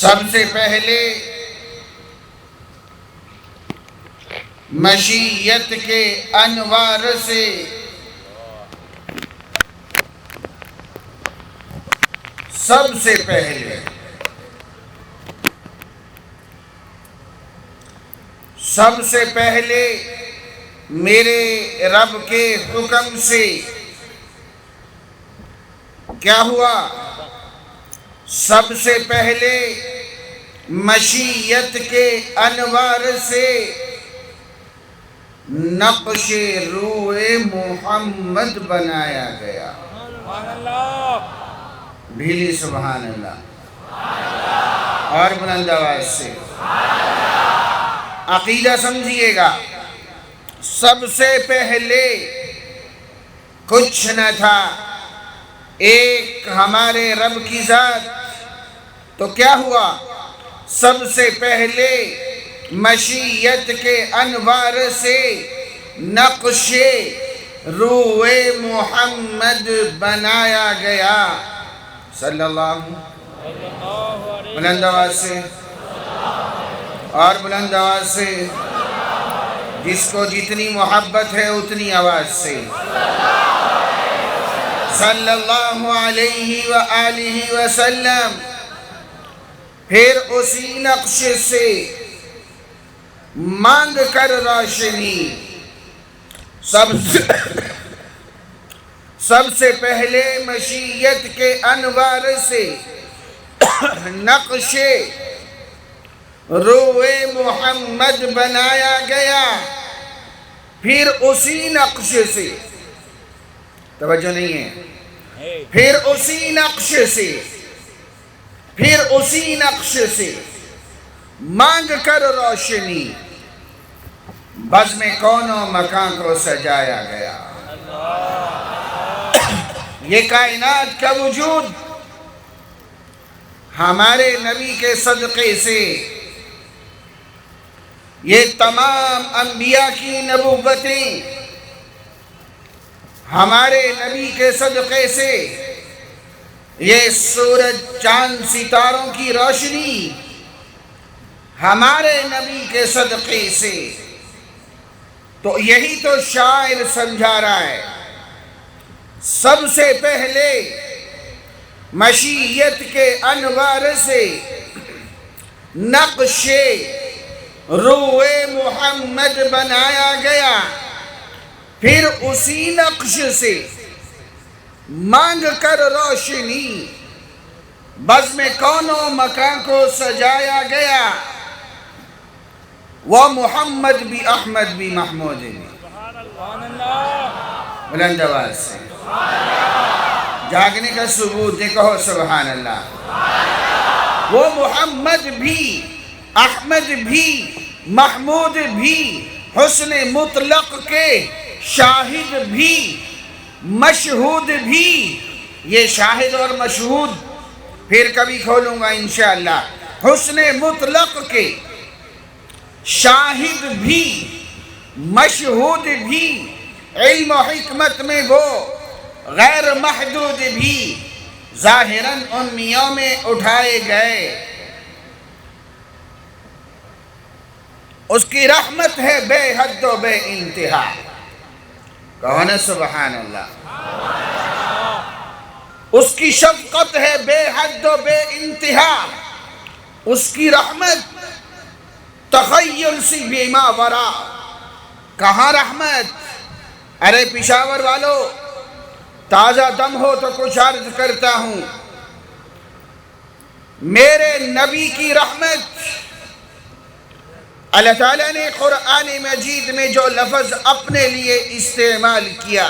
سب سے پہلے مشیت کے انوار سے سب سے پہلے میرے رب کے حکم سے کیا ہوا؟ سب سے پہلے مشیت کے انوار سے نقش روح محمد بنایا گیا۔ بھیلی سبحان اللہ، اور بلند آواز سے عقیدہ سمجھیے گا۔ سب سے پہلے کچھ نہ تھا، ایک ہمارے رب کی ذات۔ تو کیا ہوا؟ سب سے پہلے مشیت کے انوار سے نقش روح محمد بنایا گیا صلی اللہ بلند آواز سے، اور بلند آواز سے، جس کو جتنی محبت ہے اتنی آواز سے، صلی اللہ علیہ وآلہ وسلم۔ پھر اسی نقش سے مانگ کر روشنی، سب سے پہلے مشیت کے انوار سے نقش روح محمد بنایا گیا۔ پھر اسی نقش سے، توجہ نہیں ہے، پھر اسی نقش سے مانگ کر روشنی بزم کون و مکان کو سجایا گیا۔ یہ کائنات کا وجود ہمارے نبی کے صدقے سے، یہ تمام انبیاء کی نبوتیں ہمارے نبی کے صدقے سے، یہ سورج چاند ستاروں کی روشنی ہمارے نبی کے صدقے سے۔ تو یہی تو شاعر سمجھا رہا ہے، سب سے پہلے مشیت کے انوار سے نقش روح محمد بنایا گیا۔ پھر اسی نقش سے مانگ کر روشنی بزم کون و مکان کو سجایا گیا۔ وہ محمد بھی، احمد بھی، محمود بھی، بلند آواز سے جاگنے کا ثبوت دے، کہو سبحان اللہ۔ وہ محمد بھی، احمد بھی، محمود بھی، حسن مطلق کے شاہد بھی، مشہود بھی۔ یہ شاہد اور مشہود پھر کبھی کھولوں گا انشاءاللہ۔ حسن مطلق کے شاہد بھی، مشہود بھی، علم و حکمت میں وہ غیر محدود بھی، ظاہراً امیوں میں اٹھائے گئے۔ اس کی رحمت ہے بے حد و بے انتہا، کہو نا سبحان اللہ۔ اس کی شفقت ہے بے حد و بے انتہا، اس کی رحمت تخیل سی بے ماورا۔ کہاں رحمت؟ ارے پشاور والو، تازہ دم ہو تو کچھ عرض کرتا ہوں۔ میرے نبی کی رحمت، اللہ تعالیٰ نے قرآن مجید میں جو لفظ اپنے لیے استعمال کیا،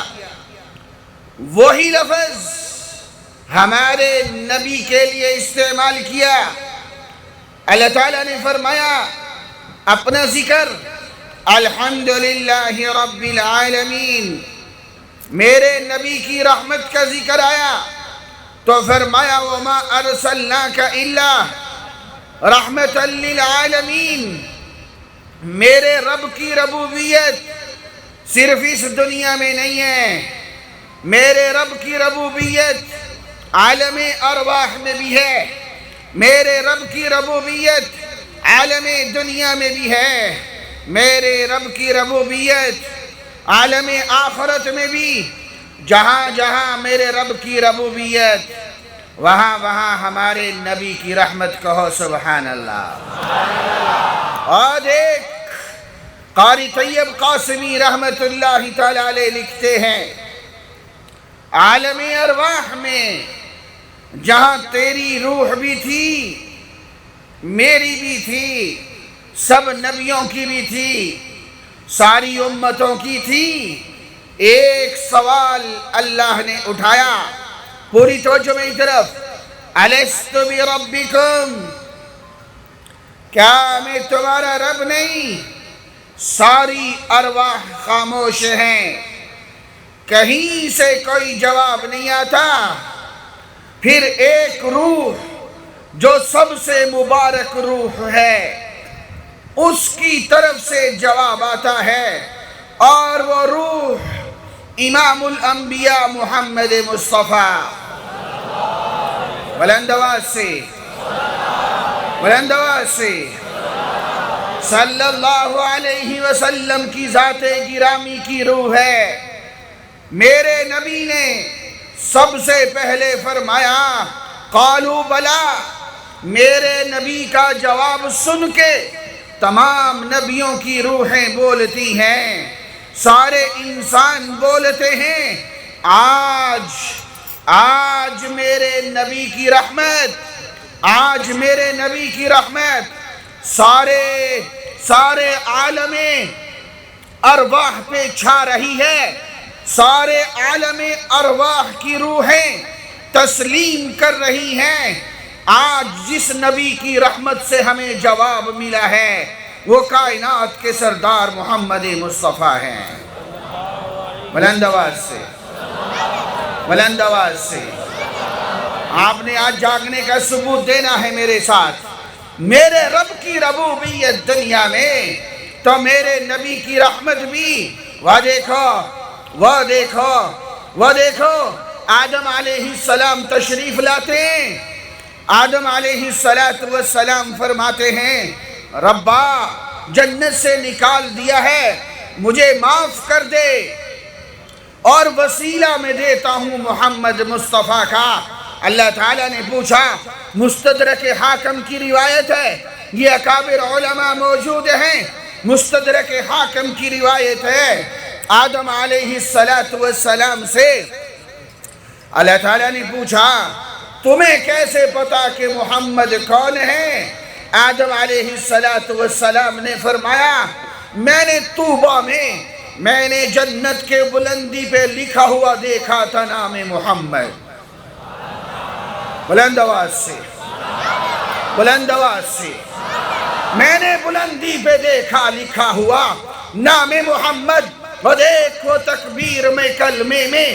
وہی لفظ ہمارے نبی کے لیے استعمال کیا۔ اللہ تعالیٰ نے فرمایا اپنا ذکر، الحمدللہ رب العالمین۔ میرے نبی کی رحمت کا ذکر آیا تو فرمایا وما ارسلناک الا رحمتا للعالمین۔ میرے رب کی ربوبیت صرف اس دنیا میں نہیں ہے، میرے رب کی ربوبیت عالم ارواح میں بھی ہے، میرے رب کی ربوبیت عالم دنیا میں بھی ہے، میرے رب کی ربوبیت عالم آخرت میں بھی۔ جہاں جہاں میرے رب کی ربوبیت، وہاں وہاں ہمارے نبی کی رحمت کہو سبحان اللہ۔ اور ایک قاری طیب قاسمی رحمت اللہ تعالی علیہ لکھتے ہیں، عالم ارواح میں جہاں تیری روح بھی تھی، میری بھی تھی، سب نبیوں کی بھی تھی، ساری امتوں کی تھی، ایک سوال اللہ نے اٹھایا، پوری توجہ میری طرف، الست بربکم، کیا میں تمہارا رب نہیں؟ ساری ارواح خاموش ہیں، کہیں سے کوئی جواب نہیں آتا۔ پھر ایک روح جو سب سے مبارک روح ہے، اس کی طرف سے جواب آتا ہے، اور وہ روح امام الانبیاء محمد مصطفیٰ، بلند آواز سے، بلند آواز سے، صلی اللہ علیہ وسلم کی ذات گرامی کی روح ہے۔ میرے نبی نے سب سے پہلے فرمایا قالوا بلا، میرے نبی کا جواب سن کے تمام نبیوں کی روحیں بولتی ہیں، سارے انسان بولتے ہیں، آج میرے نبی کی رحمت، آج میرے نبی کی رحمت سارے عالم ارواح پہ چھا رہی ہے، سارے عالم ارواح کی روحیں تسلیم کر رہی ہیں۔ آج جس نبی کی رحمت سے ہمیں جواب ملا ہے، وہ کائنات کے سردار محمد مصطفیٰ ہیں۔ بلند آواز سے، بلند آواز سے، آپ نے آج جاگنے کا ثبوت دینا ہے میرے ساتھ۔ میرے رب کی ربوبیت دنیا میں، تو میرے نبی کی رحمت بھی۔ وہ دیکھو، وہ دیکھو، وہ دیکھو، آدم علیہ السلام تشریف لاتے ہیں، آدم علیہ السلام فرماتے ہیں ربا جنت سے نکال دیا ہے، مجھے معاف کر دے، اور وسیلہ میں دیتا ہوں محمد مصطفیٰ کا۔ اللہ تعالیٰ نے پوچھا، مستدرک حاکم کی روایت ہے، یہ اکابر علماء موجود ہیں، مستدرک حاکم کی روایت ہے، آدم علیہ السلام سے اللہ تعالیٰ نے پوچھا تمہیں کیسے پتا کہ محمد کون ہے؟ آدم علیہ السلام نے فرمایا میں نے طوبہ میں نے جنت کے بلندی پہ لکھا ہوا دیکھا تھا نام محمد۔ بلند آواز سے، بلند آواز سے، میں نے بلندی پہ دیکھا لکھا ہوا نام محمد۔ وہ دیکھو تکبیر میں، کلمے میں،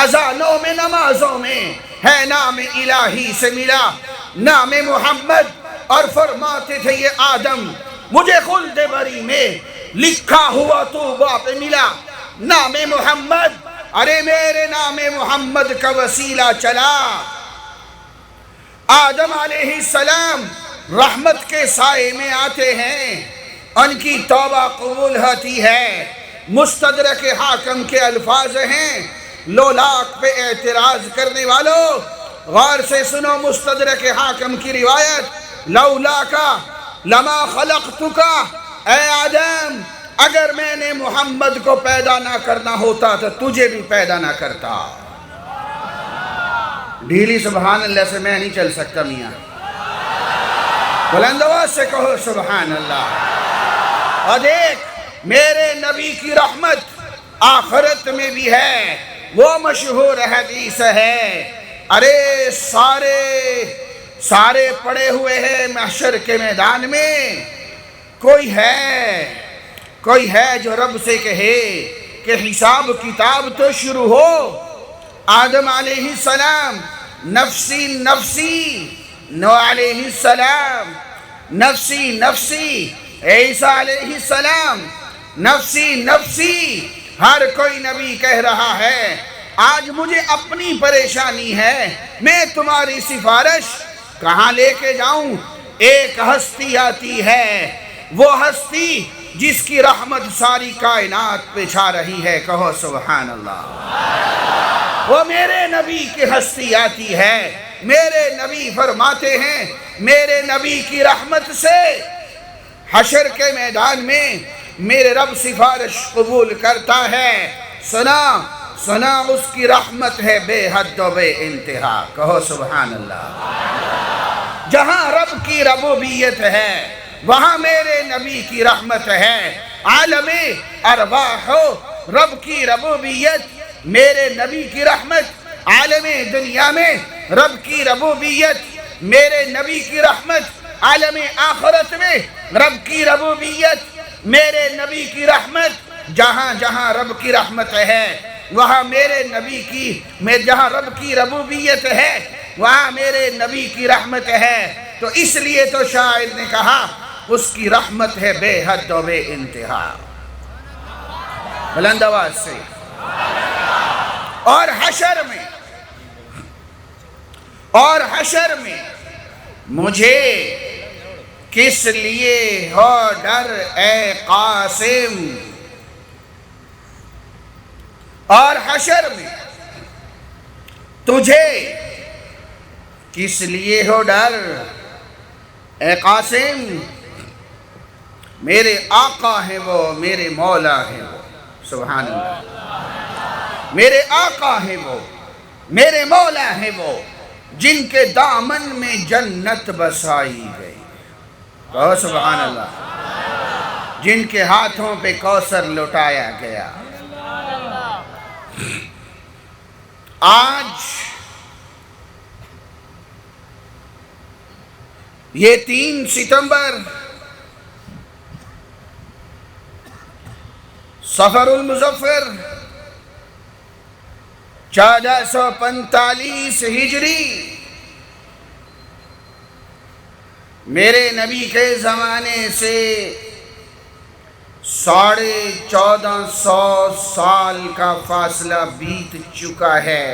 اذانوں میں، نمازوں میں ہے نام الہی سے ملا نام محمد، اور فرماتے تھے یہ آدم مجھے خلد بری میں لکھا ہوا طوبہ پہ ملا نام محمد۔ ارے میرے نام محمد کا وسیلہ چلا۔ آدم علیہ السلام رحمت کے سائے میں آتے ہیں، ان کی توبہ قبول ہوتی ہے۔ مستدرک حاکم کے الفاظ ہیں، لولاک پہ اعتراض کرنے والوں غور سے سنو مستدرک حاکم کی روایت، لولاکا لما خلقتکا، اے آدم اگر میں نے محمد کو پیدا نہ کرنا ہوتا تو تجھے بھی پیدا نہ کرتا۔ ڈھیلی سبحان اللہ سے میں نہیں چل سکتا میاں، بلند آواز سے کہو سبحان اللہ۔ اور دیکھ میرے نبی کی رحمت آخرت میں بھی ہے، وہ مشہور حدیث ہے، ارے سارے پڑے ہوئے ہیں محشر کے میدان میں، کوئی ہے جو رب سے کہے کہ حساب کتاب تو شروع ہو۔ آدم علیہ السلام نفسی نفسی، نو علیہ السلام نفسی نفسی، عیسیٰ علیہ السلام نفسی نفسی، ہر کوئی نبی کہہ رہا ہے آج مجھے اپنی پریشانی ہے، میں تمہاری سفارش کہاں لے کے جاؤں؟ ایک ہستی آتی ہے، وہ ہستی جس کی رحمت ساری کائنات پہ چھا رہی ہے، کہو سبحان اللہ۔ وہ میرے نبی کی ہستی آتی ہے، میرے نبی فرماتے ہیں میرے نبی کی رحمت سے حشر کے میدان میں میرے رب سفارش قبول کرتا ہے۔ سنا اس کی رحمت ہے بے حد و بے انتہا، کہو سبحان اللہ۔ جہاں رب کی ربوبیت ہے وہاں میرے نبی کی رحمت ہے۔ عالم ارواح رب کی ربوبیت، میرے نبی کی رحمت۔ عالم دنیا میں رب کی ربوبیت، میرے نبی کی رحمت۔ عالم آخرت میں رب کی ربوبیت، میرے نبی کی رحمت۔ جہاں جہاں رب کی رحمت ہے وہاں میرے نبی کی، جہاں رب کی ربوبیت ہے وہاں میرے نبی کی رحمت ہے۔ تو اس لیے تو شاعر نے کہا اس کی رحمت ہے بے حد و بے انتہا۔ بلند آواز سے۔ اور حشر میں مجھے کس لیے ہو ڈر اے قاسم، اور حشر میں تجھے کس لیے ہو ڈر اے قاسم۔ میرے آقا ہیں وہ، میرے مولا ہیں وہ، سبحان اللہ۔ میرے آقا ہیں وہ، میرے مولا ہیں وہ، جن کے دامن میں جنت بسائی گئی، کہو سبحان اللہ۔ جن کے ہاتھوں پہ کوثر لٹایا گیا۔ آج یہ 3 ستمبر صفر المظفر 1445 ہجری، میرے نبی کے زمانے سے 1450 سال کا فاصلہ بیت چکا ہے،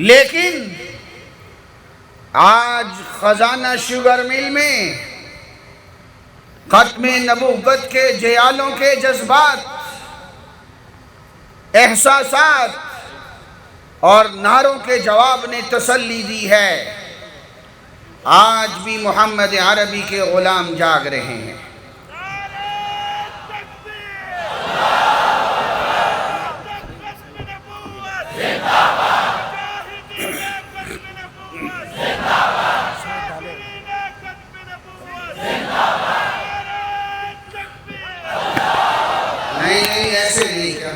لیکن آج خزانہ شوگر مل میں ختم نبوت کے جیالوں کے جذبات، احساسات اور نعروں کے جواب نے تسلی دی ہے۔ آج بھی محمد عربی کے غلام جاگ رہے ہیں۔ نہیں ایسے نہیں، کیا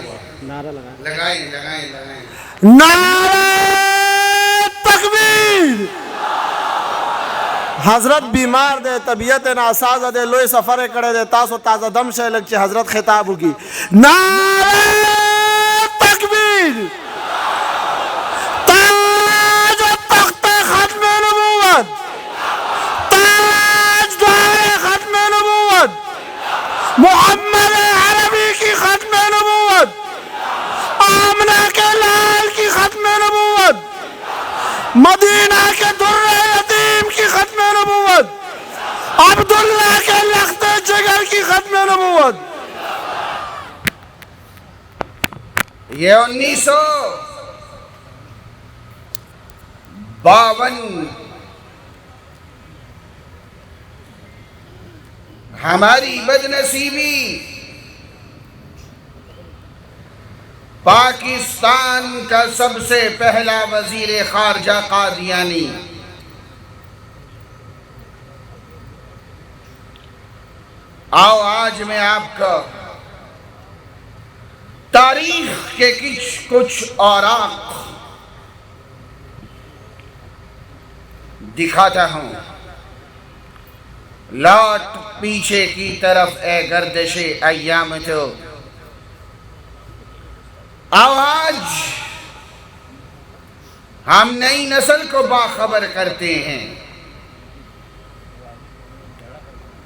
لگائیں۔ نعرہ تکبیر۔ حضرت بیمار دے، طبیعت ناساز دے، لوئی سفر کڑے دے، تاسو تازہ دم سے لگ چے حضرت خطاب ہوگی۔ نعرہ تکبیر۔ تاج و تخت ختم نبوت، تاج دار ختم نبوت، محمد عربی کی ختم نبوت، آمنہ کے لال کی ختم نبوت، مدینہ کے در یتیم کی ختم نبوت، عبداللہ کے لخت جگر کی ختم نبوت۔ یہ 1952 ہماری بدنصیبی پاکستان کا سب سے پہلا وزیر خارجہ قادیانی آؤ آج میں آپ کو تاریخ کے کچھ اوراق دکھاتا ہوں۔ لوٹ پیچھے کی طرف اے گردش ایام تو، آج ہم نئی نسل کو باخبر کرتے ہیں،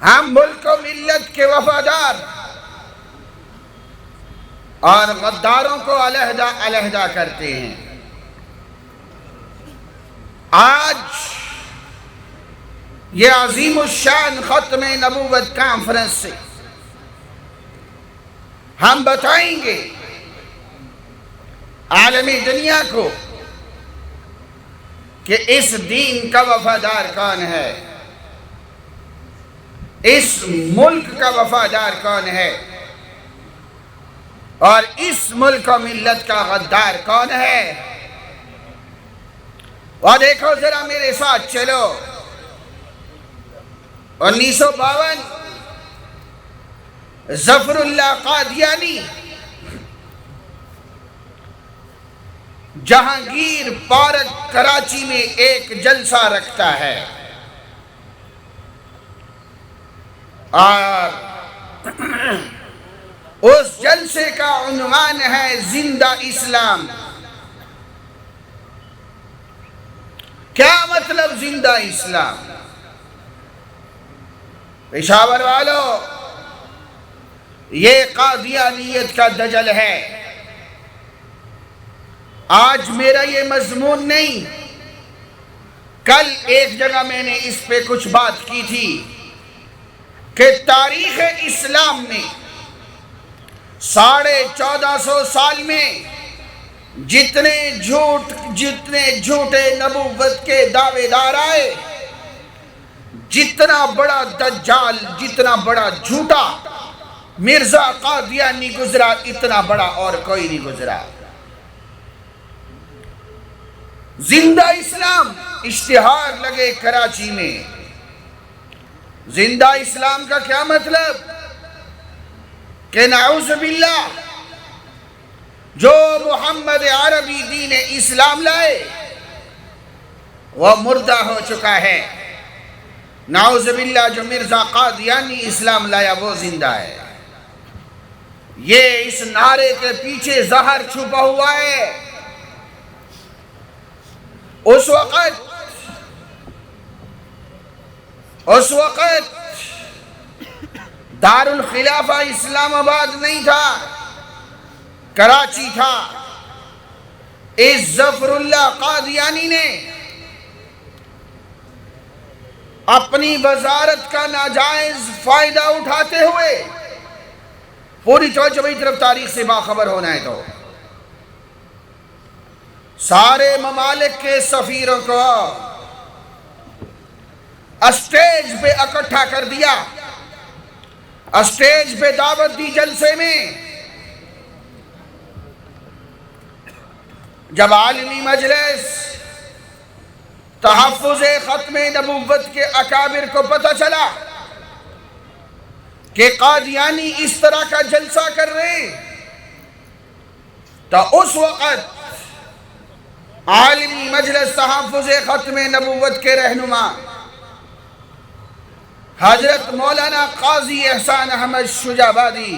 ہم ملک و ملت کے وفادار اور غداروں کو علیحدہ علیحدہ کرتے ہیں۔ آج یہ عظیم الشان ختم نبوت کانفرنس سے ہم بتائیں گے عالمی دنیا کو کہ اس دین کا وفادار کون ہے، اس ملک کا وفادار کون ہے، اور اس ملک و ملت کا غدار کون ہے۔ اور دیکھو ذرا میرے ساتھ چلو، 1952 ظفر اللہ قادیانی جہانگیر پارک کراچی میں ایک جلسہ رکھتا ہے، اور اس جلسے کا عنوان ہے زندہ اسلام۔ کیا مطلب زندہ اسلام؟ پشاور والو، یہ قادیانیت کا دجل ہے۔ آج میرا یہ مضمون نہیں، کل ایک جگہ میں نے اس پہ کچھ بات کی تھی کہ تاریخ اسلام میں 1450 سال میں جتنے جھوٹے نبوت کے دعوے دار آئے، جتنا بڑا دجال، جتنا بڑا جھوٹا مرزا قادیانی گزرا، اتنا بڑا اور کوئی نہیں گزرا۔ زندہ اسلام اشتہار لگے کراچی میں۔ زندہ اسلام کا کیا مطلب؟ کہ نعوذ باللہ جو محمد عربی دین اسلام لائے وہ مردہ ہو چکا ہے، نعوذ باللہ جو مرزا قادیانی اسلام لایا وہ زندہ ہے۔ یہ اس نعرے کے پیچھے زہر چھپا ہوا ہے۔ اس وقت دار الخلافہ اسلام آباد نہیں تھا، کراچی تھا۔ اس ظفر اللہ قادیانی نے اپنی وزارت کا ناجائز فائدہ اٹھاتے ہوئے، پوری توجہ میری طرف تاریخ سے باخبر ہونا ہے تو، سارے ممالک کے سفیروں کو اسٹیج پہ اکٹھا کر دیا، اسٹیج پہ دعوت دی جلسے میں۔ جب عالمی مجلس تحفظ ختم نبوت کے اکابر کو پتہ چلا کہ قادیانی اس طرح کا جلسہ کر رہے ہیں، تو اس وقت عالمی مجلس تحفظ ختم نبوت کے رہنما حضرت مولانا قاضی احسان احمد شجابادی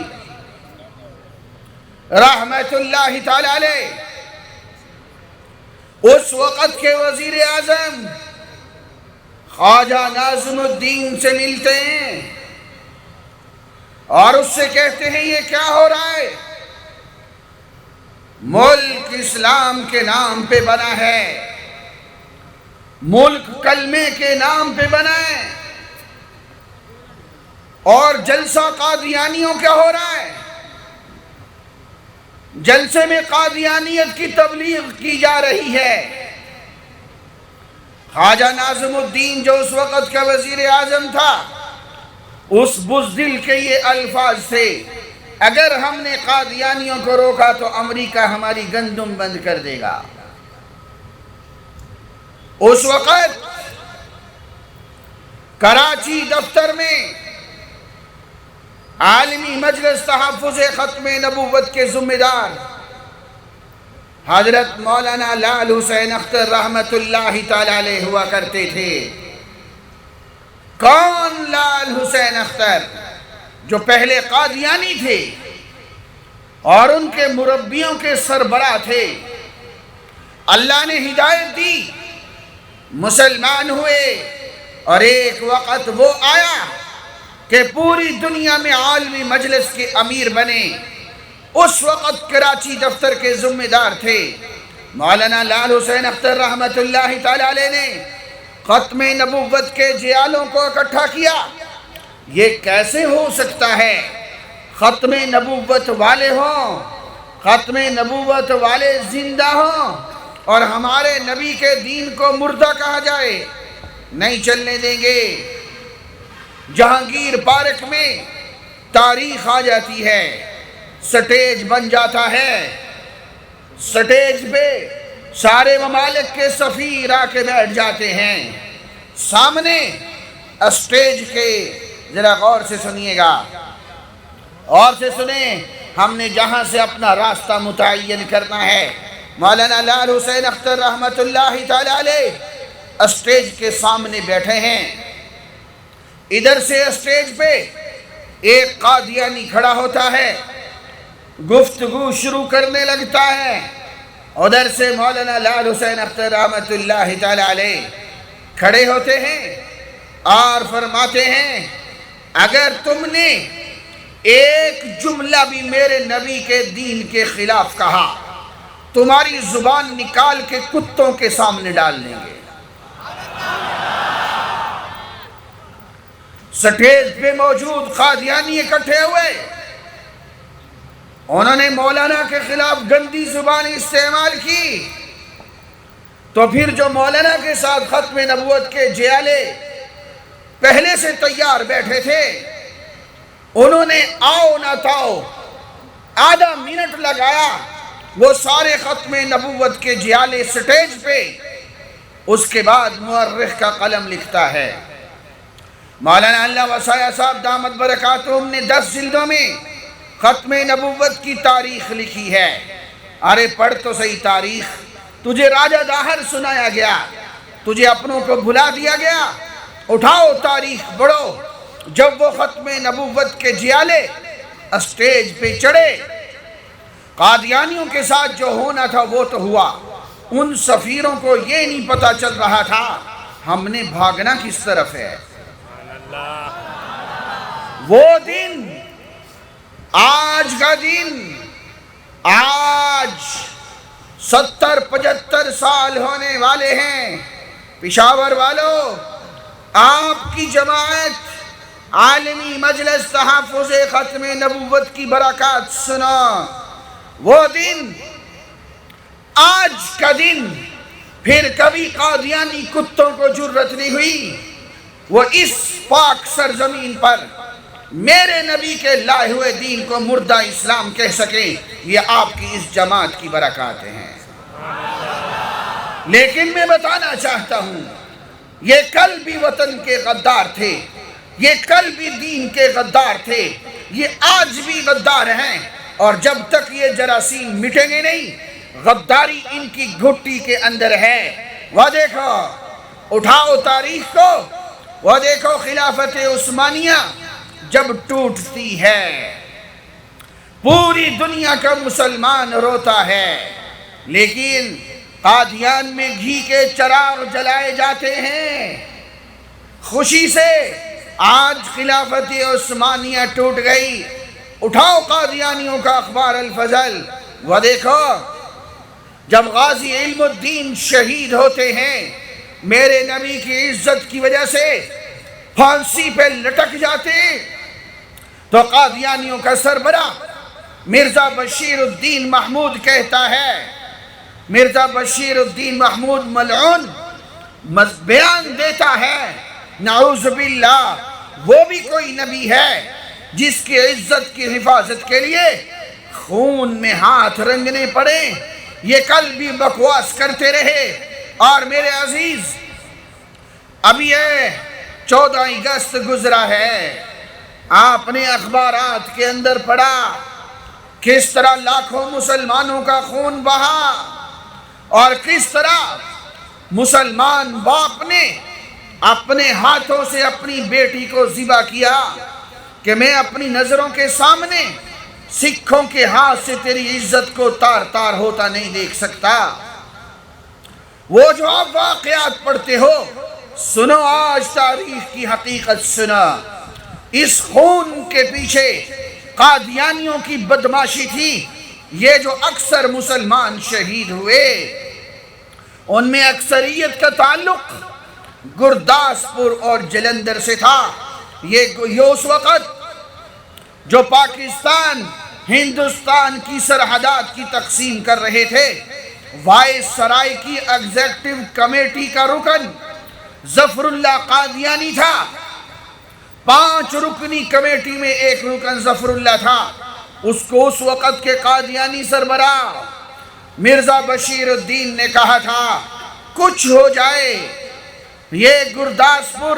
رحمت اللہ تعالی علیہ، اس وقت کے وزیر اعظم خواجہ ناظم الدین سے ملتے ہیں اور اس سے کہتے ہیں یہ کیا ہو رہا ہے؟ ملک اسلام کے نام پہ بنا ہے، ملک کلمے کے نام پہ بنا ہے، اور جلسہ قادیانیوں کیا ہو رہا ہے؟ جلسے میں قادیانیت کی تبلیغ کی جا رہی ہے۔ خواجہ ناظم الدین جو اس وقت کا وزیر اعظم تھا، اس بزدل کے یہ الفاظ تھے، اگر ہم نے قادیانیوں کو روکا تو امریکہ ہماری گندم بند کر دے گا۔ اس وقت کراچی دفتر میں عالمی مجلس تحفظ ختم نبوت کے ذمہ دار حضرت مولانا لال حسین اختر رحمت اللہ تعالی علیہ ہوا کرتے تھے۔ کون لال حسین اختر؟ جو پہلے قادیانی تھے اور ان کے مربیوں کے سربراہ تھے۔ اللہ نے ہدایت دی، مسلمان ہوئے، اور ایک وقت وہ آیا کہ پوری دنیا میں عالمی مجلس کے امیر بنے۔ اس وقت کراچی دفتر کے ذمہ دار تھے مولانا لال حسین اختر رحمت اللہ تعالی علیہ نے ختم نبوت کے جیالوں کو اکٹھا کیا۔ یہ کیسے ہو سکتا ہے ختم نبوت والے ہوں، ختم نبوت والے زندہ ہوں اور ہمارے نبی کے دین کو مردہ کہا جائے؟ نہیں چلنے دیں گے۔ جہانگیر پارک میں تاریخ آ جاتی ہے، سٹیج بن جاتا ہے، سٹیج پہ سارے ممالک کے سفیر آ کے بیٹھ جاتے ہیں، سامنے اسٹیج کے ذرا غور سے سنیے گا، اور سے سنیں، ہم نے جہاں سے اپنا راستہ متعین کرنا ہے۔ مولانا لال حسین اختر رحمت اللہ تعالی علیہ اسٹیج کے سامنے بیٹھے ہیں، ادھر سے اسٹیج پہ ایک قادیانی کھڑا ہوتا ہے، گفتگو شروع کرنے لگتا ہے، ادھر سے مولانا لال حسین اختر رحمت اللہ تعالی علیہ کھڑے ہوتے ہیں اور فرماتے ہیں اگر تم نے ایک جملہ بھی میرے نبی کے دین کے خلاف کہا تمہاری زبان نکال کے کتوں کے سامنے ڈال دیں گے۔ سٹیج پہ موجود قادیانی اکٹھے ہوئے، انہوں نے مولانا کے خلاف گندی زبان استعمال کی، تو پھر جو مولانا کے ساتھ ختم نبوت کے جیالے پہلے سے تیار بیٹھے تھے، انہوں نے آؤ نہ تاؤ آدھا منٹ لگایا، وہ سارے ختم نبوت کے جیالے سٹیج پہ، اس کے بعد مورخ کا قلم لکھتا ہے۔ مولانا اللہ وسایہ صاحب دامت برکاتہم نے 10 جلدوں میں ختم نبوت کی تاریخ لکھی ہے۔ ارے پڑھ تو صحیح تاریخ، تجھے راجہ داہر سنایا گیا، تجھے اپنوں کو بھلا دیا گیا، اٹھاؤ تاریخ پڑھو۔ جب وہ ختم نبوت کے جیالے اسٹیج پہ چڑھے، قادیانیوں کے ساتھ جو ہونا تھا وہ تو ہوا، ان سفیروں کو یہ نہیں پتا چل رہا تھا ہم نے بھاگنا کس طرف ہے۔ وہ دن، آج کا دن، آج 70-75 سال ہونے والے ہیں۔ پشاور والوں، آپ کی جماعت عالمی مجلس تحفظ ختم نبوت کی برکات سنا۔ وہ دن، آج کا دن، پھر کبھی قادیانی کتوں کو جرت نہیں ہوئی وہ اس پاک سرزمین پر میرے نبی کے لائے ہوئے دین کو مردہ اسلام کہہ سکیں۔ یہ آپ کی اس جماعت کی برکات ہیں۔ لیکن میں بتانا چاہتا ہوں، یہ کل بھی وطن کے غدار تھے، یہ کل بھی دین کے غدار تھے، یہ آج بھی غدار ہیں، اور جب تک یہ جراثیم مٹیں گے نہیں، غداری ان کی گھٹی کے اندر ہے۔ وہ دیکھو، اٹھاؤ تاریخ کو، وہ دیکھو خلافت عثمانیہ جب ٹوٹتی ہے پوری دنیا کا مسلمان روتا ہے، لیکن قادیان میں گھی کے چراغ جلائے جاتے ہیں خوشی سے۔ آج خلافت عثمانیہ ٹوٹ گئی، اٹھاؤ قادیانیوں کا اخبار الفضل، وہ دیکھو جب غازی علم الدین شہید ہوتے ہیں، میرے نبی کی عزت کی وجہ سے پھانسی پہ لٹک جاتے، تو قادیانیوں کا سربراہ مرزا بشیر الدین محمود کہتا ہے، مرزا بشیر الدین محمود ملعون بیان دیتا ہے، نعوذ باللہ وہ بھی کوئی نبی ہے جس کی عزت کی حفاظت کے لیے خون میں ہاتھ رنگنے پڑے۔ یہ کل بھی بکواس کرتے رہے، اور میرے عزیز ابھی یہ 14 اگست گزرا ہے، آپ نے اخبارات کے اندر پڑھا کس طرح لاکھوں مسلمانوں کا خون بہا، اور کس طرح مسلمان باپ نے اپنے ہاتھوں سے اپنی بیٹی کو ذبح کیا کہ میں اپنی نظروں کے سامنے سکھوں کے ہاتھ سے تیری عزت کو تار تار ہوتا نہیں دیکھ سکتا۔ وہ جو آپ واقعات پڑھتے ہو، سنو آج تاریخ کی حقیقت سنا۔ اس خون کے پیچھے قادیانیوں کی بدماشی تھی، یہ جو اکثر مسلمان شہید ہوئے ان میں اکثریت کا تعلق گرداسپور اور جلندر سے تھا۔ یہ اس وقت جو پاکستان ہندوستان کی سرحدات کی تقسیم کر رہے تھے، وائس سرائے کی ایگزیکٹو کمیٹی کا رکن ظفر اللہ قادیانی تھا۔ 5 رکنی کمیٹی میں ایک رکن ظفر اللہ تھا۔ اس کو اس وقت کے قادیانی سربراہ مرزا بشیر الدین نے کہا تھا کچھ ہو جائے، یہ گرداسپور،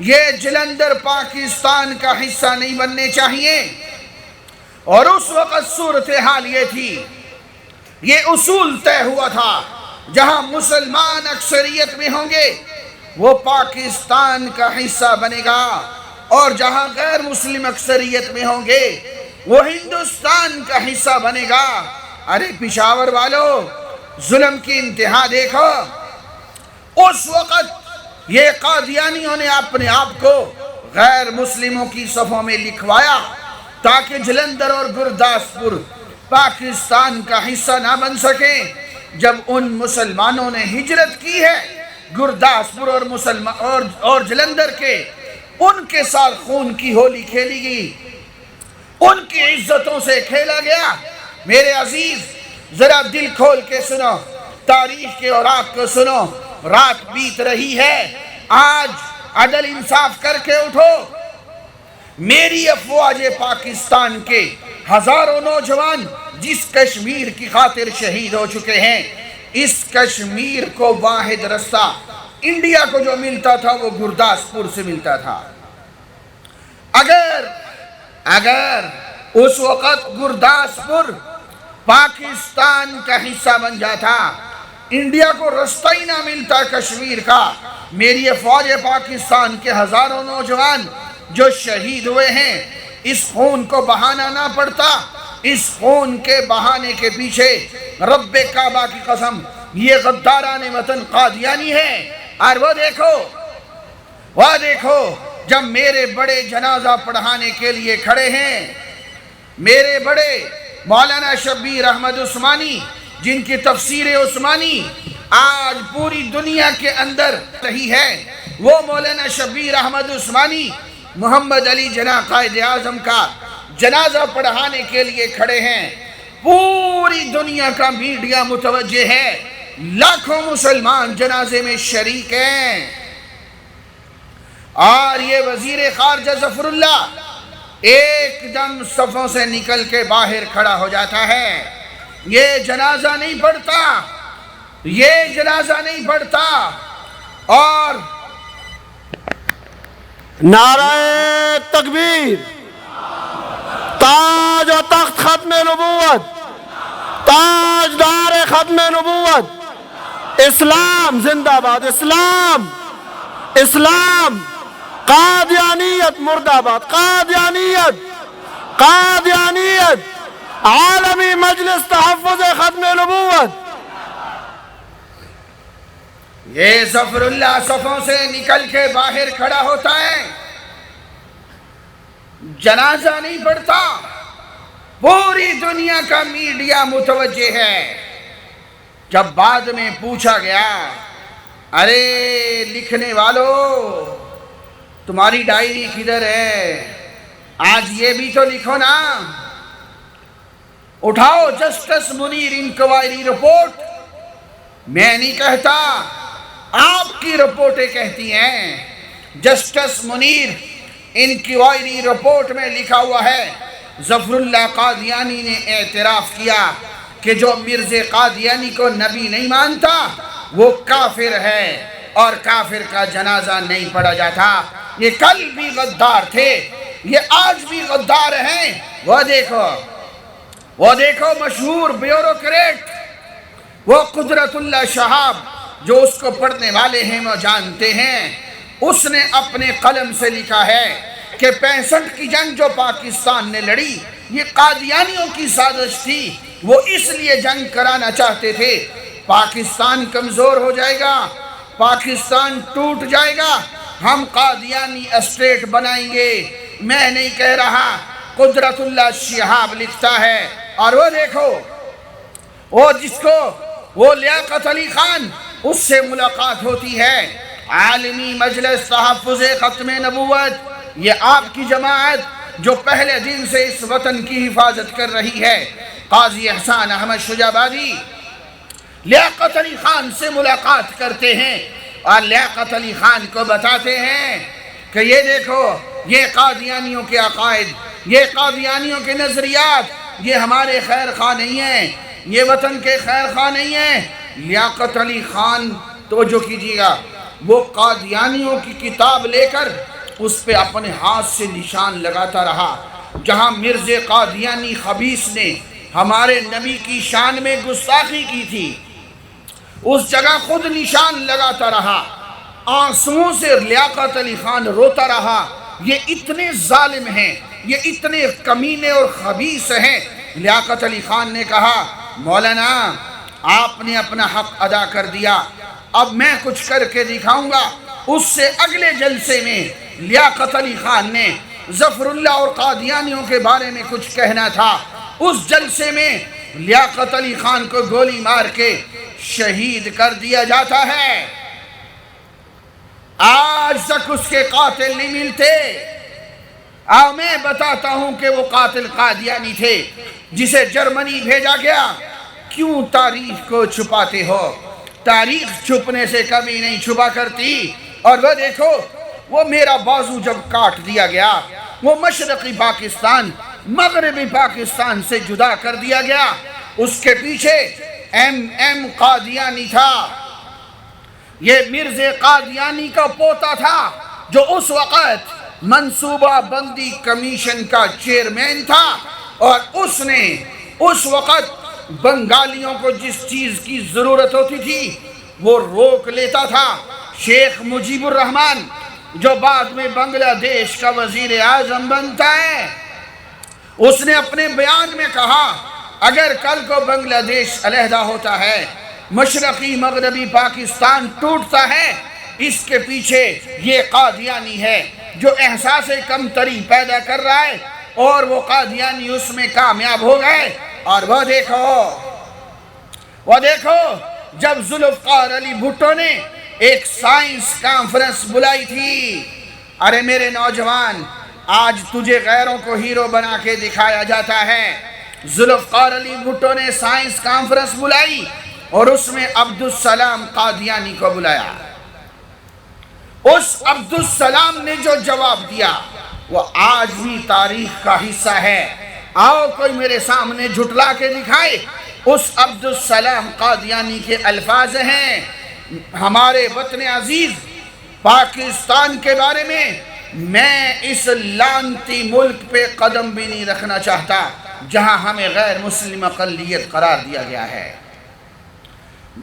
یہ جلندر پاکستان کا حصہ نہیں بننے چاہیے۔ اور اس وقت صورتحال یہ تھی، یہ اصول طے ہوا تھا، جہاں مسلمان اکثریت میں ہوں گے وہ پاکستان کا حصہ بنے گا، اور جہاں غیر مسلم اکثریت میں ہوں گے وہ ہندوستان کا حصہ بنے گا۔ ارے پشاور والو، ظلم کی انتہا دیکھو۔ اس وقت یہ قادیانیوں نے اپنے آپ کو غیر مسلموں کی صفوں میں لکھوایا تاکہ جلندر اور گرداسپور پاکستان کا حصہ نہ بن سکیں۔ جب ان مسلمانوں نے ہجرت کی ہے گرداسپور اور جلندر کے، ان کے ساتھ خون کی ہولی کھیلی گئی، ان کی عزتوں سے کھیلا گیا۔ میرے عزیز ذرا دل کھول کے سنو، تاریخ کے اوراق کو سنو، رات بیت رہی ہے، آج عدل انصاف کر کے اٹھو۔ میری افواج پاکستان کے ہزاروں نوجوان جس کشمیر کی خاطر شہید ہو چکے ہیں، اس کشمیر کو واحد رستہ انڈیا کو جو ملتا تھا وہ گرداسپور سے ملتا تھا۔ اگر اس وقت گرداسپور پاکستان کا حصہ بن جاتا، انڈیا کو رستہ ہی نہ ملتا کشمیر کا، میری افواج پاکستان کے ہزاروں نوجوان جو شہید ہوئے ہیں، اس خون کو بہانا نہ پڑتا۔ اس خون کے بہانے کے پیچھے رب کعبہ کی قسم یہ غداران وطن قادیانی ہے۔ اور وہ دیکھو جب میرے بڑے جنازہ پڑھانے کے لیے کھڑے ہیں، میرے بڑے مولانا شبیر احمد عثمانی، جن کی تفسیر عثمانی آج پوری دنیا کے اندر رہی ہے، وہ مولانا شبیر احمد عثمانی محمد علی جناح قائد اعظم کا جنازہ پڑھانے کے لیے کھڑے ہیں۔ پوری دنیا کا میڈیا متوجہ ہے، لاکھوں مسلمان جنازے میں شریک ہیں، اور یہ وزیر خارجہ ظفر اللہ ایک دم صفوں سے نکل کے باہر کھڑا ہو جاتا ہے۔ یہ جنازہ نہیں پڑھتا، اور نعرہ تکبیر، تاج و تخت ختم نبوت، تاجدار ختم نبوت، اسلام زندہ باد، اسلام، قادیانیت مرد آباد، قادیانیت، عالمی مجلس تحفظ ختم نبوت۔ یہ ظفر اللہ صفوں سے نکل کے باہر کھڑا ہوتا ہے، جنازہ نہیں پڑھتا، پوری دنیا کا میڈیا متوجہ ہے۔ جب بعد میں پوچھا گیا، ارے لکھنے والو تمہاری ڈائری کدھر ہے؟ آج یہ بھی تو لکھو نا، اٹھاؤ جسٹس منیر انکوائری رپورٹ۔ میں نہیں کہتا، آپ کی رپورٹیں کہتی ہیں۔ جسٹس منیر انکوائری رپورٹ میں لکھا ہوا ہے، ظفر اللہ قادیانی نے اعتراف کیا کہ جو مرزا قادیانی کو نبی نہیں مانتا وہ کافر ہے، اور کافر کا جنازہ نہیں پڑھا جاتا۔ یہ کل بھی غدار تھے، یہ آج بھی غدار ہیں۔ وہ دیکھو مشہور بیوروکریٹ، وہ قدرت اللہ شہاب، جو اس کو پڑھنے والے ہیں وہ جانتے ہیں، اس نے اپنے قلم سے لکھا ہے کہ 65 کی جنگ جو پاکستان نے لڑی یہ قادیانیوں کی سازش تھی، وہ اس لیے جنگ کرانا چاہتے تھے۔ پاکستان کمزور ہو جائے گا، پاکستان ٹوٹ جائے گا، ہم قادیانی اسٹیٹ بنائیں گے۔ میں نہیں کہہ رہا، قدرت اللہ شہاب لکھتا ہے۔ اور وہ دیکھو، وہ جس کو وہ لیاقت علی خان، اس سے ملاقات ہوتی ہے۔ عالمی مجلس تحفظ ختم نبوت، یہ آپ کی جماعت جو پہلے دن سے اس وطن کی حفاظت کر رہی ہے، قاضی احسان احمد شجابادی لیاقت علی خان سے ملاقات کرتے ہیں اور لیاقت علی خان کو بتاتے ہیں کہ یہ دیکھو، یہ قادیانیوں کے عقائد، یہ قادیانیوں کے نظریات، یہ ہمارے خیر خواہ نہیں ہیں، یہ وطن کے خیر خواہ نہیں ہیں۔ لیاقت علی خان، توجہ کیجیے گا، وہ قادیانیوں کی کتاب لے کر اس پہ اپنے ہاتھ سے نشان لگاتا رہا۔ جہاں مرزا قادیانی خبیث نے ہمارے نبی کی شان میں گستاخی کی تھی، اس جگہ خود نشان لگاتا رہا، آنسوؤں سے لیاقت علی خان روتا رہا۔ یہ اتنے ظالم ہیں، یہ اتنے کمینے اور خبیث ہیں۔ لیاقت علی خان نے کہا، مولانا آپ نے اپنا حق ادا کر دیا، اب میں کچھ کر کے دکھاؤں گا۔ اس سے اگلے جلسے میں لیاقت علی خان نے ظفر اللہ اور قادیانیوں کے بارے میں کچھ کہنا تھا۔ اس جلسے میں لیاقت علی خان کو گولی مار کے شہید کر دیا جاتا ہے۔ آج تک اس کے قاتل نہیں ملتے۔ میں بتاتا ہوں کہ وہ قاتل قادیانی تھے جسے جرمنی بھیجا گیا۔ کیوں تاریخ کو چھپاتے ہو؟ تاریخ چھپنے سے کبھی نہیں چھپا کرتی۔ اور وہ دیکھو، وہ میرا بازو جب کاٹ دیا گیا، وہ مشرقی پاکستان مغربی پاکستان سے جدا کر دیا گیا، اس کے پیچھے ایم قادیانی تھا۔ یہ مرزا قادیانی کا پوتا تھا جو اس وقت منصوبہ بندی کمیشن کا چیئرمین تھا، اور اس نے اس وقت بنگالیوں کو جس چیز کی ضرورت ہوتی تھی وہ روک لیتا تھا۔ شیخ مجیب الرحمن جو بعد میں بنگلہ دیش کا وزیر اعظم بنتا ہے، اس نے اپنے بیان میں کہا، اگر کل کو بنگلہ دیش علیحدہ ہوتا ہے، مشرقی مغربی پاکستان ٹوٹتا ہے، اس کے پیچھے یہ قادیانی ہے جو احساس کمتری پیدا کر رہا ہے، اور وہ قادیانی اس میں کامیاب ہو گئے۔ اور وہ دیکھو جب ذوالفقار علی بھٹو نے ایک سائنس کانفرنس بلائی تھی، ارے میرے نوجوان، آج تجھے غیروں کو ہیرو بنا کے دکھایا جاتا ہے۔ ذوالفقار علی بھٹو نے سائنس کانفرنس بلائی اور اس میں عبدالسلام قادیانی کو بلایا۔ اس عبدالسلام نے جو جواب دیا وہ آج بھی تاریخ کا حصہ ہے۔ آؤ کوئی میرے سامنے جھٹلا کے دکھائے۔ اس عبدالسلام قادیانی کے الفاظ ہیں، ہمارے وطن عزیز پاکستان کے بارے میں اس لعنتی ملک پہ قدم بھی نہیں رکھنا چاہتا جہاں ہمیں غیر مسلم اقلیت قرار دیا گیا ہے۔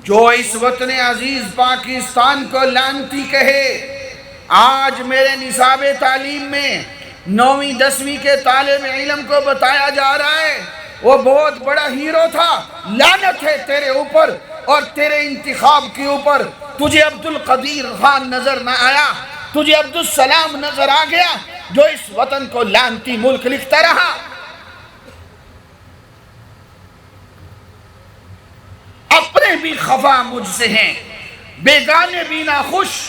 جو اس وطن عزیز پاکستان کو لعنتی کہے، آج میرے نصاب تعلیم میں 9ویں 10ویں کے طالب علم کو بتایا جا رہا ہے وہ بہت بڑا ہیرو تھا۔ لعنت ہے تیرے اوپر اور تیرے انتخاب کے اوپر۔ تجھے عبدالقدیر خان نظر نہ آیا، تجھے عبدالسلام نظر آ گیا جو اس وطن کو لعنتی ملک لکھتا رہا۔ اپنے بھی خفا مجھ سے ہیں، بیگانے بھی ناخوش،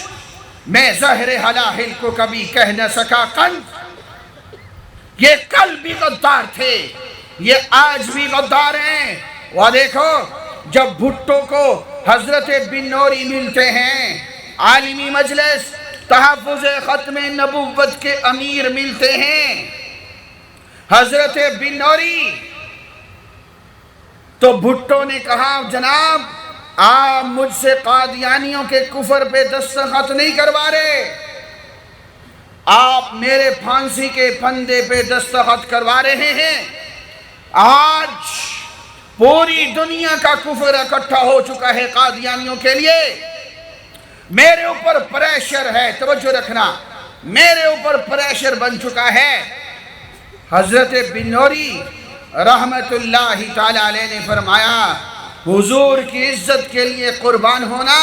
میں زہر حلاحل کو کبھی کہہ نہ سکا قند۔ یہ کل بھی غدار تھے، یہ آج بھی غدار ہیں۔ وہ دیکھو جب بھٹو کو حضرت بن نوری ملتے ہیں، عالمی مجلس تحفظ ختم نبوت کے امیر ملتے ہیں حضرت بن نوری، تو بھٹو نے کہا، جناب آپ مجھ سے قادیانیوں کے کفر پہ دستخط نہیں کروا رہے، آپ میرے پھانسی کے پھندے پہ دستخط کروا رہے ہیں۔ آج پوری دنیا کا کفر اکٹھا ہو چکا ہے قادیانیوں کے لیے۔ میرے اوپر پریشر ہے، توجہ رکھنا، میرے اوپر پریشر بن چکا ہے۔ حضرت بن نوری رحمت اللہ تعالی علیہ نے فرمایا، حضور کی عزت کے لیے قربان ہونا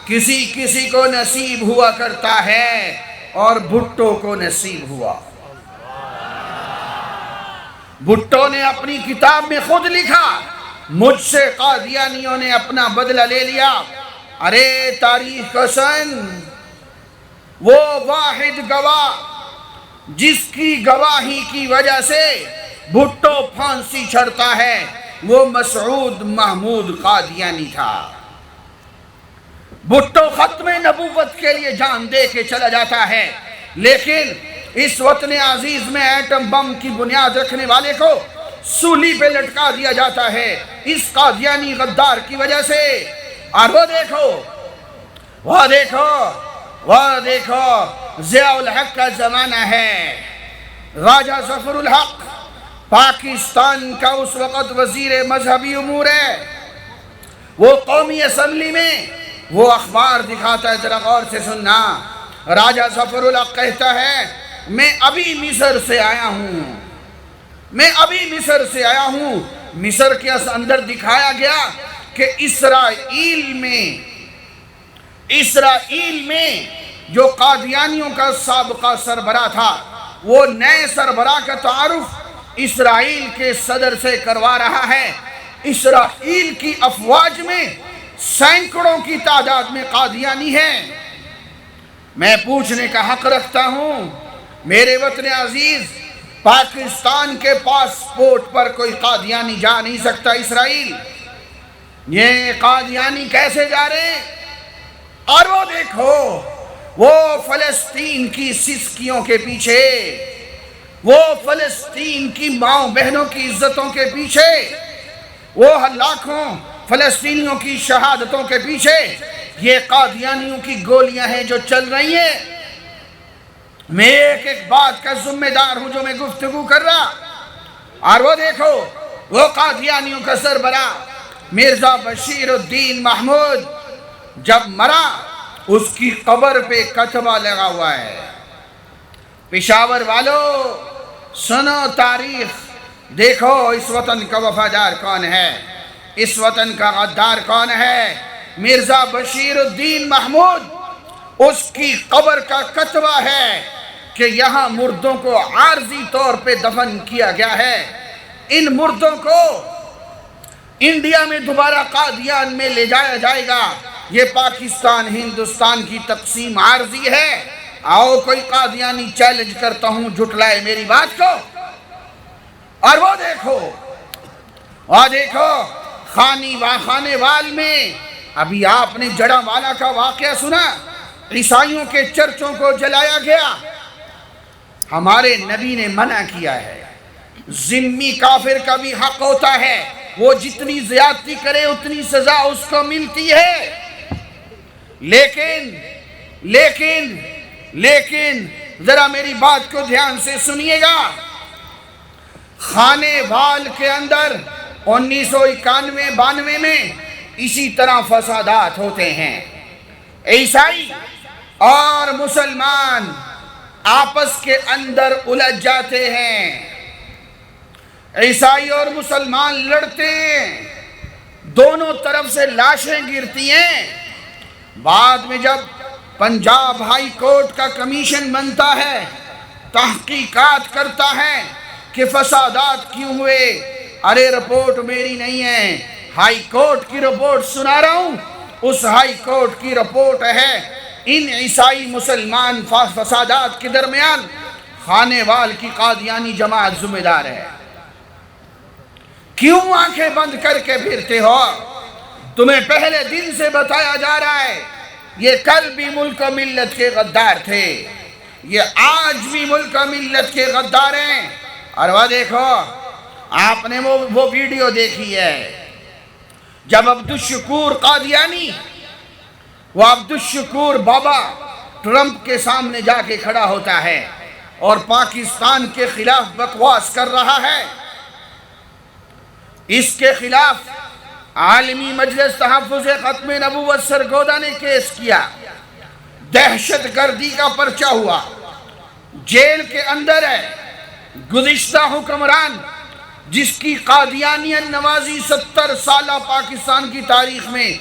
کسی کسی کو نصیب ہوا کرتا ہے، اور بھٹو کو نصیب ہوا۔ بھٹو نے اپنی کتاب میں خود لکھا، مجھ سے قادیانیوں نے اپنا بدلہ لے لیا۔ ارے تاریخ کا سن، وہ واحد گواہ جس کی گواہی کی وجہ سے بھٹو پھانسی چڑھتا ہے، وہ مسعود محمود قادیانی تھا۔ بھٹو ختم نبوت کے لیے جان دے کے چلا جاتا ہے، لیکن اس وطن عزیز میں ایٹم بم کی بنیاد رکھنے والے کو سولی پہ لٹکا دیا جاتا ہے اس قادیانی غدار کی وجہ سے۔ اور وہ دیکھو ضیاء الحق کا زمانہ ہے۔ راجہ ظفر الحق پاکستان کا اس وقت وزیر مذہبی امور ہے۔ وہ قومی اسمبلی میں وہ اخبار دکھاتا ہے، ذرا غور سے سننا۔ راجہ ظفر الحق کہتا ہے میں ابھی مصر سے آیا ہوں۔ مصر کے اندر دکھایا گیا کہ اسرائیل میں جو قادیانیوں کا سابقہ سربراہ تھا، وہ نئے سربراہ کا تعارف اسرائیل کے صدر سے کروا رہا ہے۔ اسرائیل کی افواج میں سینکڑوں کی تعداد میں قادیانی ہیں۔ میں پوچھنے کا حق رکھتا ہوں، میرے وطن عزیز، پاکستان کے پاسپورٹ پر کوئی قادیانی جا نہیں سکتا اسرائیل۔ یہ قادیانی کیسے جا رہے ہیں؟ اور وہ دیکھو، وہ فلسطین کی سسکیوں کے پیچھے، وہ فلسطین کی ماؤں بہنوں کی عزتوں کے پیچھے، وہ لاکھوں فلسطینیوں کی شہادتوں کے پیچھے یہ قادیانیوں کی گولیاں ہیں جو چل رہی ہیں۔ میں ایک بات کا ذمہ دار ہوں جو میں گفتگو کر رہا۔ اور وہ دیکھو، وہ قادیانیوں کا سربراہ مرزا بشیر الدین محمود جب مرا، اس کی قبر پہ کتبہ لگا ہوا ہے۔ پشاور والو سنو تاریخ، دیکھو اس وطن کا وفادار کون ہے، اس وطن کا غدار کون ہے۔ مرزا بشیر الدین محمود، اس کی قبر کا کتبہ ہے کہ یہاں مردوں کو عارضی طور پہ دفن کیا گیا ہے۔ ان مردوں کو انڈیا میں دوبارہ قادیان میں لے جایا جائے گا۔ یہ پاکستان ہندوستان کی تقسیم عارضی ہے۔ آؤ کوئی قادیانی چیلنج کرتا ہوں، جھٹلائے میری بات کو۔ اور وہ دیکھو خانے وال میں ابھی آپ نے جڑا والا کا واقعہ سنا، عیسائیوں کے چرچوں کو جلایا گیا۔ ہمارے نبی نے منع کیا ہے، ذمی کافر کا بھی حق ہوتا ہے، وہ جتنی زیادتی کرے اتنی سزا اس کو ملتی ہے۔ لیکن ذرا میری بات کو دھیان سے سنیے گا۔ خانے وال کے اندر 1991-92 میں اسی طرح فسادات ہوتے ہیں۔ عیسائی اور مسلمان آپس کے اندر الجھ جاتے ہیں، عیسائی اور مسلمان لڑتے ہیں، دونوں طرف سے لاشیں گرتی ہیں۔ بعد میں جب پنجاب ہائی کورٹ کا کمیشن بنتا ہے، تحقیقات کرتا ہے کہ فسادات کیوں ہوئے، ارے رپورٹ میری نہیں ہے، ہائی کورٹ کی رپورٹ سنا رہا ہوں۔ اس ہائی کورٹ کی رپورٹ ہے ان عیسائی مسلمان فسادات کے درمیان خانے وال کی قادیانی جماعت ذمہ دار ہے۔ کیوں آنکھیں بند کر کے پھرتے ہو؟ تمہیں پہلے دن سے بتایا جا رہا ہے یہ کل بھی ملک و ملت کے غدار تھے، یہ آج بھی ملک و ملت کے غدار ہیں۔ اور وہ دیکھو، آپ نے وہ ویڈیو دیکھی ہے جب عبدالشکور قادیانی، وہ عبدالشکور بابا ٹرمپ کے سامنے جا کے کھڑا ہوتا ہے اور پاکستان کے خلاف بکواس کر رہا ہے۔ اس کے خلاف عالمی مجلس تحفظ ختم نبوت سرگودا نے کیس کیا، دہشت گردی کا پرچہ ہوا، جیل کے اندر ہے۔ گزشتہ حکمران جس کی قادیانیت نوازی 70 سالہ پاکستان کی تاریخ میں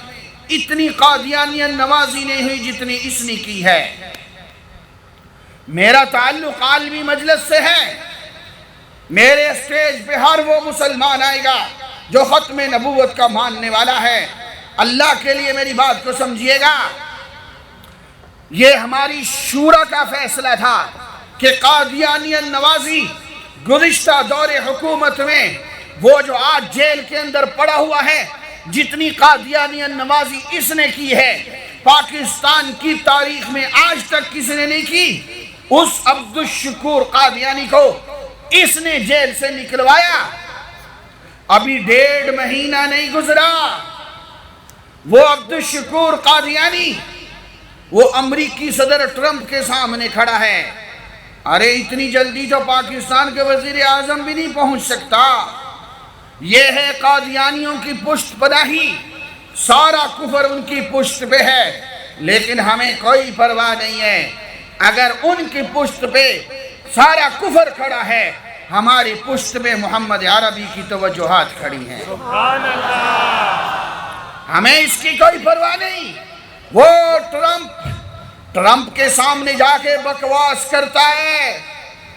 اتنی قادیانیت نوازی نہیں ہوئی جتنی اس نے کی ہے۔ میرا تعلق عالمی مجلس سے ہے، میرے اسٹیج پہ ہر وہ مسلمان آئے گا جو ختم نبوت کا ماننے والا ہے، اللہ کے لیے میری بات کو سمجھیے گا، یہ ہماری شورا کا فیصلہ تھا کہ قادیانیت نوازی گزشتہ دور حکومت میں وہ جو آج جیل کے اندر پڑا ہوا ہے، جتنی قادیانیت نوازی اس نے کی ہے پاکستان کی تاریخ میں آج تک کسی نے نہیں کی۔ اس عبدالشکور قادیانی کو اس نے جیل سے نکلوایا، ابھی 1.5 مہینہ نہیں گزرا، وہ عبدالشکور قادیانی وہ امریکی صدر ٹرمپ کے سامنے کھڑا ہے۔ ارے اتنی جلدی تو پاکستان کے وزیر اعظم بھی نہیں پہنچ سکتا۔ یہ ہے قادیانیوں کی پشت پناہی، سارا کفر ان کی پشت پہ ہے، لیکن ہمیں کوئی پرواہ نہیں ہے۔ اگر ان کی پشت پہ سارا کفر کھڑا ہے، ہماری پشت پہ محمد عربی کی توجہات کھڑی ہیں، سبحان اللہ۔ ہمیں اس کی کوئی پرواہ نہیں۔ وہ ٹرمپ کے سامنے جا کے بکواس کرتا ہے،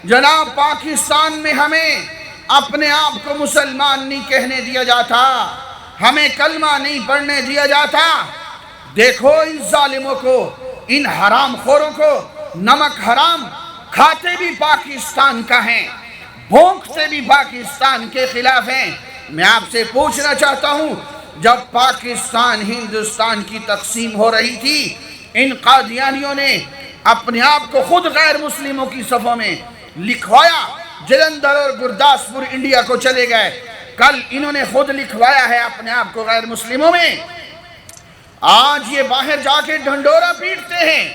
جناب پاکستان میں ہمیں اپنے آپ کو مسلمان نہیں کہنے دیا جاتا، ہمیں کلمہ نہیں پڑھنے دیا جاتا۔ دیکھو ان ظالموں کو، ان حرام خوروں کو، نمک حرام کھاتے بھی پاکستان کا ہیں، بھونکتے بھی پاکستان کے خلاف ہیں۔ میں آپ سے پوچھنا چاہتا ہوں، جب پاکستان ہندوستان کی تقسیم ہو رہی تھی، ان قادیانیوں نے اپنے آپ کو خود غیر مسلموں کی صفوں میں لکھوایا، جلندھر اور گرداسپور انڈیا کو چلے گئے، کل انہوں نے خود لکھوایا ہے اپنے آپ کو غیر مسلموں میں۔ آج یہ باہر جا کے ڈھنڈورا پیٹتے ہیں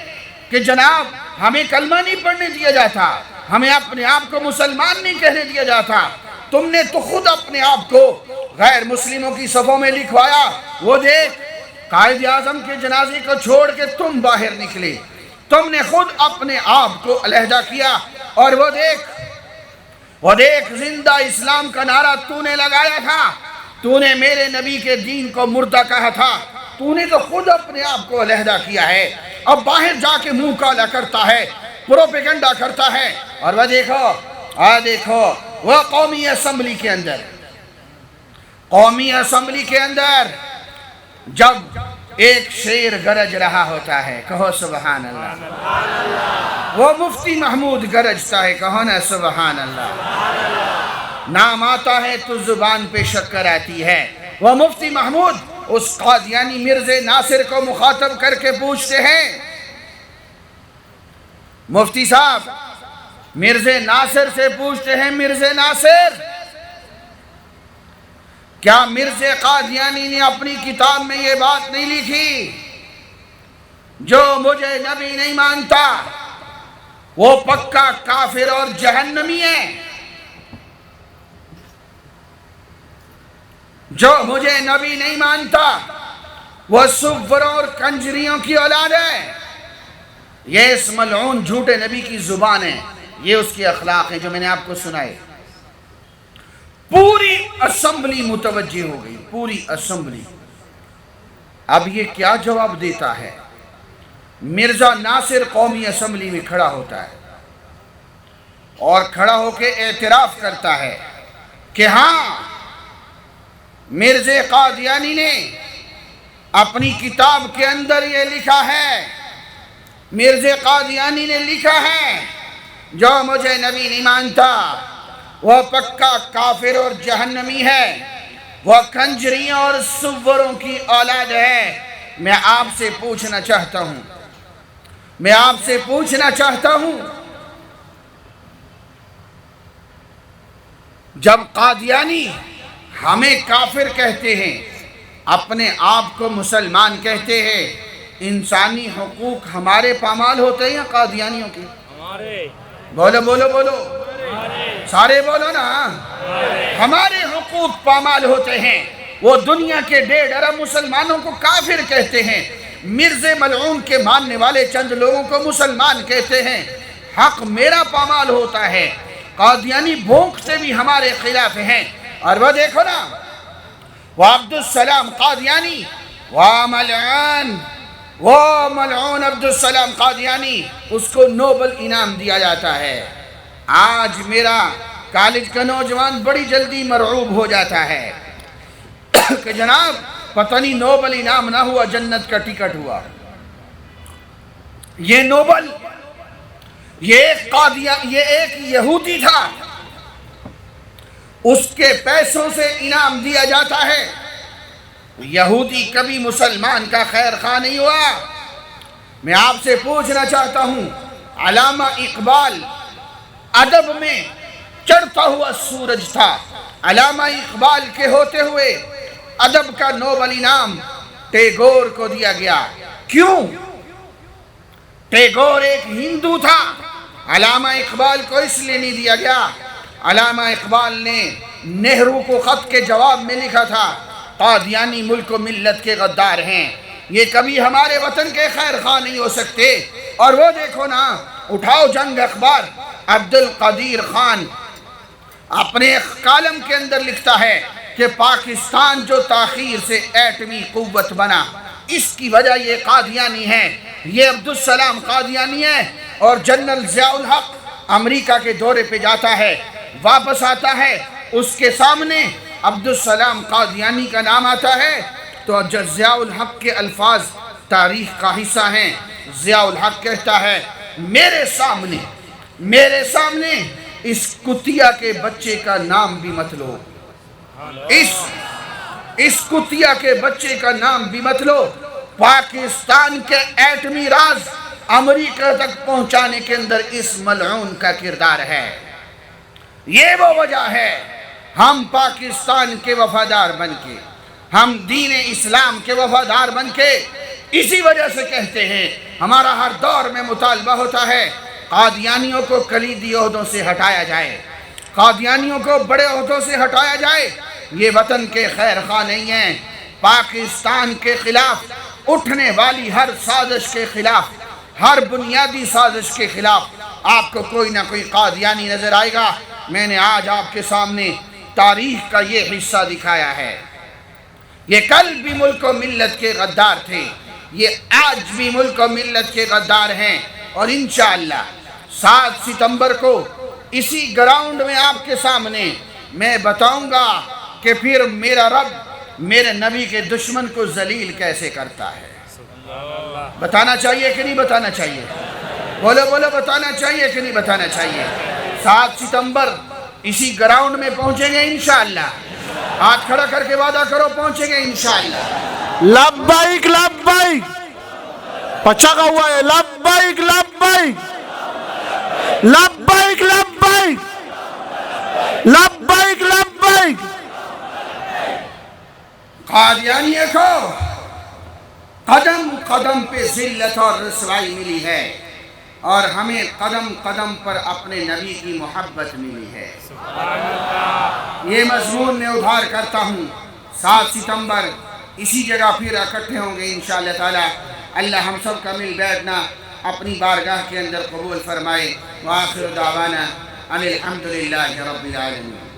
کہ جناب ہمیں کلمہ نہیں پڑھنے دیا جاتا، ہمیں اپنے آپ کو مسلمان نہیں کہنے دیا جاتا۔ تم نے تو خود اپنے آپ کو غیر مسلموں کی صفوں میں لکھوایا۔ وہ دیکھ قائد اعظم کے جنازے کو چھوڑ کے تم باہر نکلے، تم نے خود اپنے آپ کو علیحدہ کیا، اور وہ دیکھ زندہ اسلام کا نعرہ تو نے لگایا تھا، تو نے میرے نبی کے دین کو مردہ کہا تھا، تو نے تو خود اپنے آپ کو علیحدہ کیا ہے، اب باہر جا کے منہ کالا کرتا ہے، پروپیگنڈا کرتا ہے۔ اور وہ دیکھو وہ قومی اسمبلی کے اندر جب ایک شیر گرج رہا ہوتا ہے، کہو سبحان اللہ۔ وہ مفتی محمود گرجتا ہے، کہو نا سبحان اللہ۔ نام آتا ہے تو زبان پہ شکر آتی ہے۔ وہ مفتی محمود اس قادیانی مرزا ناصر کو مخاطب کر کے پوچھتے ہیں، مفتی صاحب مرزا ناصر سے پوچھتے ہیں، مرزا ناصر کیا مرزا قادیانی نے اپنی کتاب میں یہ بات نہیں لکھی، جو مجھے نبی نہیں مانتا وہ پکا کافر اور جہنمی ہے، جو مجھے نبی نہیں مانتا وہ سوروں اور کنجریوں کی اولاد ہے۔ یہ اس ملعون جھوٹے نبی کی زبان ہے، یہ اس کی اخلاق ہے جو میں نے آپ کو سنائے۔ پوری اسمبلی متوجہ ہو گئی، پوری اسمبلی۔ اب یہ کیا جواب دیتا ہے؟ مرزا ناصر قومی اسمبلی میں کھڑا ہوتا ہے اور کھڑا ہو کے اعتراف کرتا ہے کہ ہاں مرزا قادیانی نے اپنی کتاب کے اندر یہ لکھا ہے، مرزا قادیانی نے لکھا ہے جو مجھے نبی نہیں مانتا وہ پکا کافر اور جہنمی ہے، وہ کنجریوں اور سوروں کی اولاد ہے۔ میں آپ سے پوچھنا چاہتا ہوں، جب قادیانی ہمیں کافر کہتے ہیں، اپنے آپ کو مسلمان کہتے ہیں، انسانی حقوق ہمارے پامال ہوتے ہیں یا قادیانیوں کے؟ بولو سارے بولو نا، ہمارے حقوق پامال ہوتے ہیں۔ وہ دنیا کے 1.5 ارب مسلمانوں کو کافر کہتے ہیں، مرزا ملعون کے ماننے والے چند لوگوں کو مسلمان کہتے ہیں، حق میرا پامال ہوتا ہے۔ قادیانی بھونکتے بھی ہمارے خلاف ہیں۔ اور وہ دیکھو نا، وہ عبدالسلام قادیانی، وہ ملعون عبدالسلام قادیانی، اس کو نوبل انعام دیا جاتا ہے۔ آج میرا کالج کا نوجوان بڑی جلدی مرعوب ہو جاتا ہے کہ جناب پتہ نہیں نوبل انعام نہ ہوا، جنت کا ٹکٹ ہوا۔ یہ نوبل یہ ایک یہودی تھا، اس کے پیسوں سے انعام دیا جاتا ہے۔ یہودی کبھی مسلمان کا خیر خواہ نہیں ہوا۔ میں آپ سے پوچھنا چاہتا ہوں، علامہ اقبال ادب میں چڑھتا ہوا سورج تھا، علامہ اقبال کے ہوتے ہوئے ادب کا نوبل انعام ٹیگور کو دیا گیا۔ کیوں؟ ٹیگور ایک ہندو تھا، علامہ اقبال کو اس لیے نہیں دیا گیا۔ علامہ اقبال نے نہرو کو خط کے جواب میں لکھا تھا، قادیانی ملک و ملت کے غدار ہیں، یہ کبھی ہمارے وطن کے خیر خواہ نہیں ہو سکتے۔ اور وہ دیکھو نا، اٹھاؤ جنگ اخبار، عبد القدیر خان اپنے کالم کے اندر لکھتا ہے کہ پاکستان جو تاخیر سے ایٹمی قوت بنا، اس کی وجہ یہ قادیانی ہے، یہ عبدالسلام قادیانی ہے۔ اور جنرل ضیاء الحق امریکہ کے دورے پہ جاتا ہے، واپس آتا ہے، اس کے سامنے عبدالسلام قادیانی کا نام آتا ہے، تو ضیاء الحق کے الفاظ تاریخ کا حصہ ہیں۔ ضیاء الحق کہتا ہے، میرے سامنے اس کتیا کے بچے کا نام بھی مت لو، اس کتیا کے بچے کا نام بھی مت لو۔ پاکستان کے ایٹمی راز امریکہ تک پہنچانے کے اندر اس ملعون کا کردار ہے۔ یہ وہ وجہ ہے ہم پاکستان کے وفادار بن کے، ہم دین اسلام کے وفادار بن کے اسی وجہ سے کہتے ہیں، ہمارا ہر دور میں مطالبہ ہوتا ہے قادیانیوں کو کلیدی عہدوں سے ہٹایا جائے، قادیانیوں کو بڑے عہدوں سے ہٹایا جائے، یہ وطن کے خیر خواہ نہیں ہیں۔ پاکستان کے خلاف اٹھنے والی ہر سازش کے خلاف، ہر بنیادی سازش کے خلاف آپ کو کوئی نہ کوئی قادیانی نظر آئے گا۔ میں نے آج آپ کے سامنے تاریخ کا یہ حصہ دکھایا ہے۔ یہ کل بھی ملک و ملت کے غدار تھے، یہ آج بھی ملک و ملت کے غدار ہیں، اور انشاءاللہ 7 ستمبر کو اسی گراؤنڈ میں آپ کے سامنے میں بتاؤں گا کہ پھر میرا رب میرے نبی کے دشمن کو ذلیل کیسے کرتا ہے۔ بتانا چاہیے کہ نہیں بتانا چاہیے؟ بولو بتانا چاہیے کہ نہیں بتانا چاہیے؟ 7 ستمبر اسی گراؤنڈ میں پہنچیں گے انشاءاللہ۔ ہاتھ کھڑا کر کے وعدہ کرو، پہنچیں گے انشاءاللہ۔ لبیک لبیک، پچھا کا ہوا ہے، لبیک لبیک لبیک لبیک لبیک لبیک۔ قادیانیوں کو قدم قدم پہ ذلت اور رسوائی ملی ہے، اور ہمیں قدم قدم پر اپنے نبی کی محبت ملی ہے۔ یہ مضمون میں ادھار کرتا ہوں، 7 ستمبر اسی جگہ پھر اکٹھے ہوں گے انشاءاللہ تعالی۔ اللہ ہم سب کا مل بیٹھنا اپنی بارگاہ کے اندر قبول فرمائے۔ وآخر دعوانا ان الحمدللہ رب العالمین۔